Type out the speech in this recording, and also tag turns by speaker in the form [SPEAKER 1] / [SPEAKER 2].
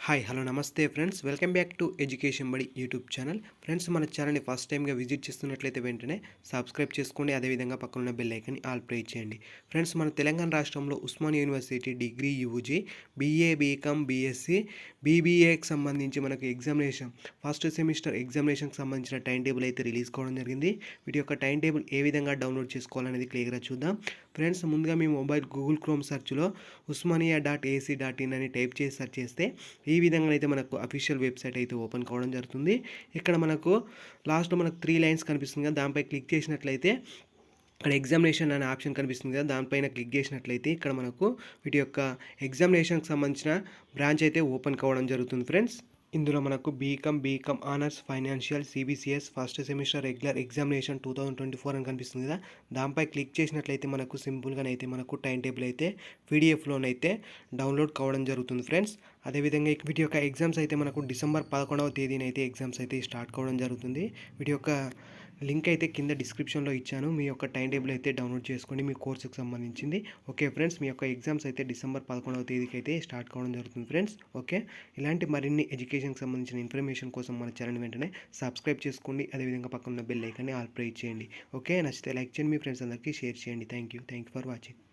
[SPEAKER 1] Hi hello నమస్తే friends, welcome back to education బడి YouTube channel. Friends, మన ఛానల్ని ఫస్ట్ టైంగా విజిట్ చేస్తున్నట్లయితే వెంటనే సబ్స్క్రైబ్ చేసుకోండి. అదేవిధంగా పక్కనున్న బెల్ ఐకాన్ని ఆల్ ప్రెస్ చేయండి. ఫ్రెండ్స్, మన తెలంగాణ రాష్ట్రంలో Osmania university degree UG BA BCom BSc బీబీఏకి సంబంధించి మనకు ఎగ్జామినేషన్ ఫస్ట్ సెమిస్టర్ ఎగ్జామినేషన్కి సంబంధించిన టైం టేబుల్ అయితే రిలీజ్ కావడం జరిగింది. వీటి యొక్క టైం టేబుల్ ఏ విధంగా డౌన్లోడ్ చేసుకోవాలనేది క్లియర్గా చూద్దాం. ఫ్రెండ్స్, ముందుగా మీ మొబైల్ గూగుల్ క్రోమ్ సెర్చ్లో uస్మానియా.ac.in అని టైప్ చేసి సెర్చ్ చేస్తే ఈ విధంగా అయితే మనకు అఫీషియల్ వెబ్సైట్ అయితే ఓపెన్ కావడం జరుగుతుంది. ఇక్కడ మనకు లాస్ట్లో మనకు 3 లైన్స్ కనిపిస్తుంది కదా, దానిపై క్లిక్ చేసినట్లయితే ఇక్కడ ఎగ్జామినేషన్ అనే ఆప్షన్ కనిపిస్తుంది కదా, దానిపైన క్లిక్ చేసినట్లయితే ఇక్కడ మనకు వీటి యొక్క ఎగ్జామినేషన్కి సంబంధించిన బ్రాంచ్ అయితే ఓపెన్ కావడం జరుగుతుంది. ఫ్రెండ్స్, ఇందులో మనకు BCom honours financial CBCS first semester regular examination 2024 అని కనిపిస్తుంది కదా, దానిపై క్లిక్ చేసినట్లయితే మనకు సింపుల్గానైతే మనకు టైం టేబుల్ అయితే పీడిఎఫ్లోనైతే డౌన్లోడ్ కావడం జరుగుతుంది. ఫ్రెండ్స్, అదేవిధంగా వీటి యొక్క ఎగ్జామ్స్ అయితే మనకు డిసెంబర్ 11వ తేదీన అయితే ఎగ్జామ్స్ అయితే స్టార్ట్ కావడం జరుగుతుంది. వీటి యొక్క లింక్ అయితే కింద డిస్క్రిప్షన్లో ఇచ్చాను. మీ యొక్క టైం టేబుల్ అయితే డౌన్లోడ్ చేసుకోండి, మీ కోర్సుకు సంబంధించింది. ఓకే ఫ్రెండ్స్, మీ యొక్క ఎగ్జామ్స్ అయితే డిసెంబర్ 11వ తేదీకి అయితే స్టార్ట్ కావడం జరుగుతుంది. ఫ్రెండ్స్, ఓకే, ఇలాంటి మరిన్ని ఎడ్యుకేషన్కి సంబంధించిన ఇన్ఫర్మేషన్ కోసం మన ఛానల్ వెంటనే సబ్స్క్రైబ్ చేసుకోండి. అదేవిధంగా పక్కన బెల్ ఐకాన్ని ఆల్ ప్రెస్ చేయండి. ఓకే, నచ్చితే లైక్ చేయండి, మీ ఫ్రెండ్స్ అందరికీ షేర్ చేయండి. Thank you for watching.